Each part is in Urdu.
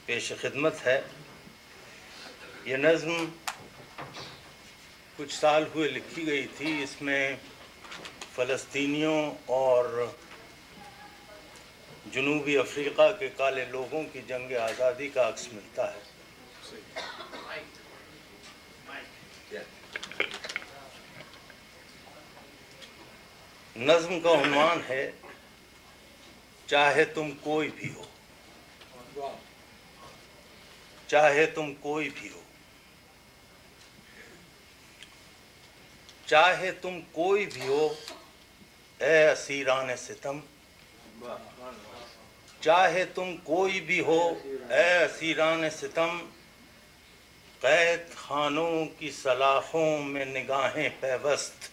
پیش خدمت ہے۔ یہ نظم کچھ سال ہوئے لکھی گئی تھی۔ اس میں فلسطینیوں اور جنوبی افریقہ کے کالے لوگوں کی جنگ آزادی کا عکس ملتا ہے۔ نظم کا عنوان ہے چاہے تم کوئی بھی ہو، چاہے تم کوئی بھی ہو، چاہے تم کوئی بھی ہو اے اسیران ستم، چاہے تم کوئی بھی ہو اے اسیران ستم، قید خانوں کی سلاخوں میں نگاہیں پیوست،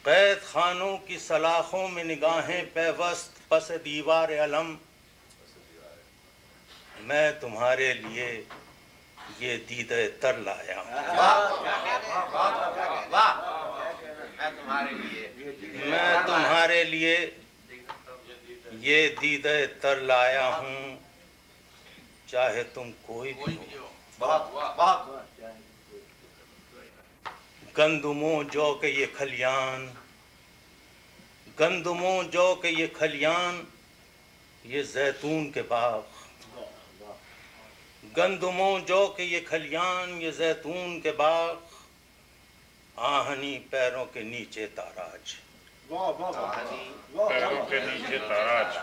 قید خانوں کی سلاخوں میں نگاہیں پیوست، پس دیوار علم میں تمہارے لیے یہ دیدہ تر لایا ہوں، میں تمہارے لیے یہ دیدہ تر لایا ہوں، چاہے تم کوئی بھی ہو۔ گندموں جو کہ یہ کھلیان، گندموں جو کہ یہ کھلیان، یہ زیتون کے باغ، گندموں جو کہ یہ کھلیان، یہ زیتون کے باغ، آہنی پیروں کے نیچے تاراج، پیروں کے نیچے تاراج،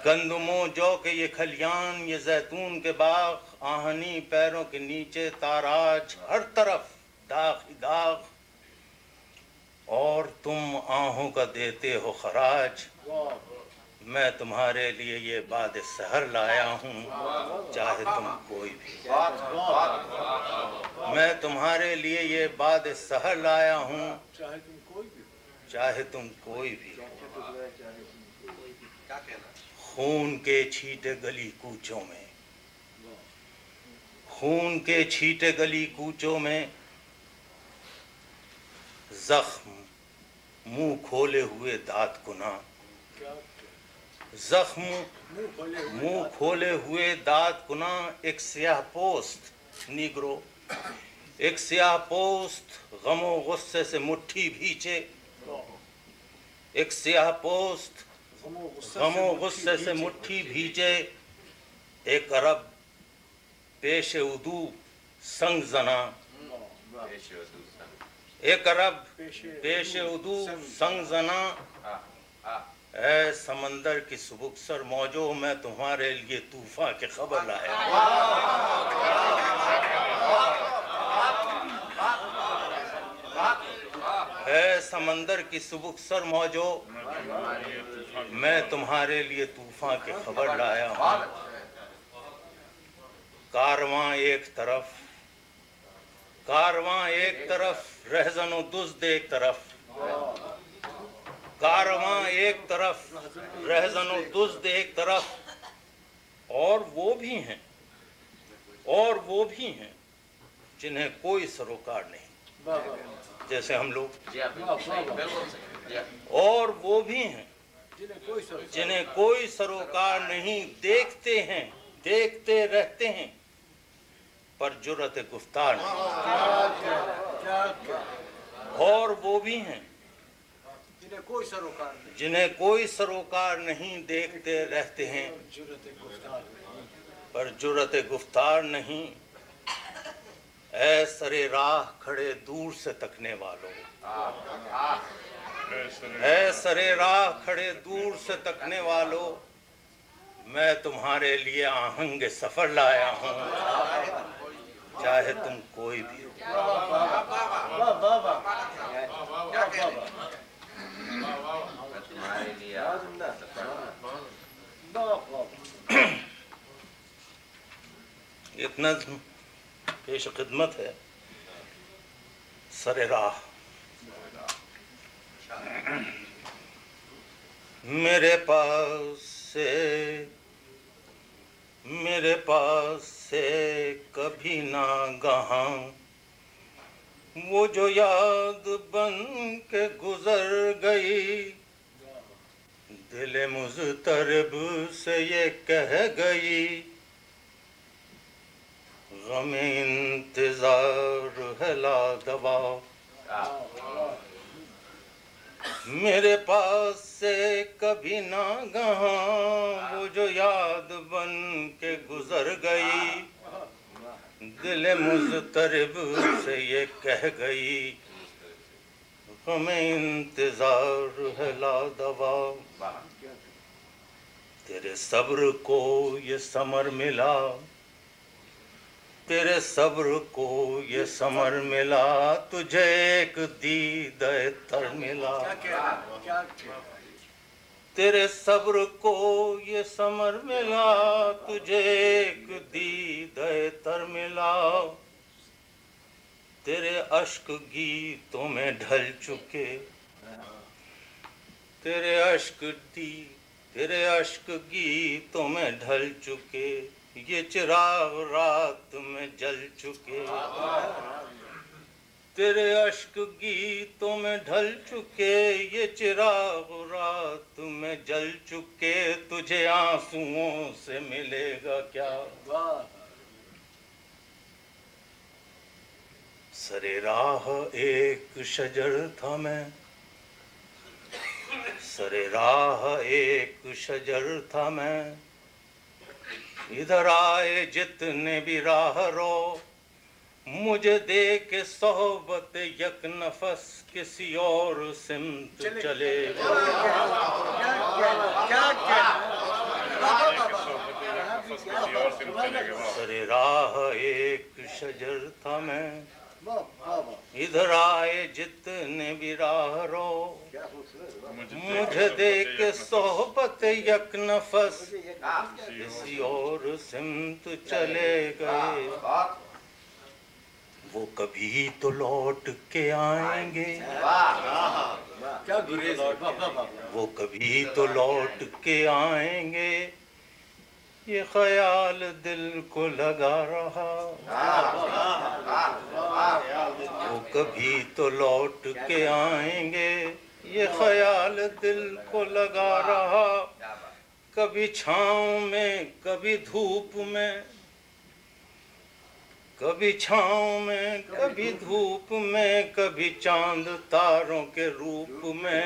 گندموں جو کہ یہ کھلیان، یہ زیتون کے باغ، آہنی پیروں کے نیچے تاراج، ہر طرف داغ ہی داغ، اور تم آہوں کا دیتے ہو خراج، میں تمہارے لیے یہ باد سحر لایا ہوں، چاہے تم کوئی بھی، میں تمہارے لیے یہ باد سحر لایا ہوں، چاہے تم کوئی بھی، خون کے چھیٹے گلی کوچوں میں، خون کے چھیٹے گلی کوچوں میں، زخم منہ کھولے ہوئے دانت کنا، زخم منہ کھولے ہوئے دانت کنا، ایک سیاہ پوست نیگرو، ایک سیاہ پوست غم و غصے سے مٹھی بھیچے، ایک سیاہ پوست غم و غصے سے مٹھی بھیجے، ایک عرب پیش ادو سنگ زنا، ایک عرب پیش ادو سنگ زنا، اے سمندر کی سبکسر موجوں، میں تمہارے لیے طوفان کی خبر لایا اے سمندر کی سبکسر موجوں، میں تمہارے لیے طوفان کی خبر لایا ہوں، کارواں ایک طرف، کارواں ایک طرف، رہزن و دزد ایک طرف، کارواں ایک طرف، رہزن و دزد ایک طرف، اور وہ بھی ہیں، اور وہ بھی ہیں جنہیں کوئی سروکار نہیں، جیسے ہم لوگ، اور وہ بھی ہیں جنہیں کوئی سروکار نہیں، دیکھتے ہیں، دیکھتے رہتے ہیں، پر جرأت گفتار نہیں، اور وہ بھی ہیں جنہیں کوئی سروکار نہیں، دیکھتے رہتے ہیں، پر جرأت گفتار نہیں، اے سرے راہ کھڑے دور سے تکنے والوں، اے سرے راہ کھڑے دور سے تکنے والوں، میں تمہارے لیے آہنگ سفر لایا ہوں، چاہے تم کوئی بھی ہو۔ ایک نظم پیش خدمت ہے، سر راہ۔ میرے پاس سے کبھی ناگہاں وہ جو یاد بن کے گزر گئی، دل مضطرب سے یہ کہہ گئی غم انتظار ہے لادوا، میرے پاس سے کبھی ناگہاں وہ جو یاد بن کے گزر گئی، دل مضطرب سے یہ کہہ گئی غم انتظار ہے لادوا، تیرے صبر کو یہ ثمر ملا، تیرے صبر کو یہ ثمر ملا، تجھے ایک دیدہ تر ملا، تیرے صبر کو یہ ثمر ملا، تجھے ایک دیدہ تر ملا، تیرے اشک گیتوں میں ڈھل چکے، تیرے اشک گیتوں میں ڈھل چکے، یہ چراغ رات میں جل چکے، تیرے اشک گیتوں میں ڈھل چکے، یہ چراغ رات میں جل چکے، تجھے آنسوؤں سے ملے گا کیا؟ سرے راہ ایک شجر تھا میں، سرے راہ ایک شجر تھا میں، ادھر آئے جتنے بھی راہ رو، مجھے دے کے صحبت یک نفس کسی اور سمت چلے گئے، سرے راہ ایک شجر تھا میں، ادھر آئے جتنے بھی راہ رو، مجھے دے کے صحبت یک نفس کسی اور سمت چلے گئے، وہ کبھی تو لوٹ کے آئیں گے، وہ کبھی تو لوٹ کے آئیں گے، یہ خیال دل کو لگا رہا، وہ کبھی تو لوٹ کے آئیں گے، یہ خیال دل کو لگا رہا، کبھی چھاؤں میں کبھی دھوپ میں، کبھی چھاؤں میں کبھی دھوپ میں، کبھی چاند تاروں کے روپ میں،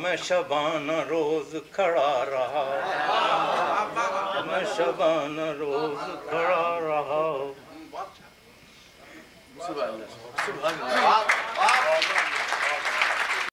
میں شبانہ روز کھڑا رہا، میں شبانہ روز کھڑا رہا۔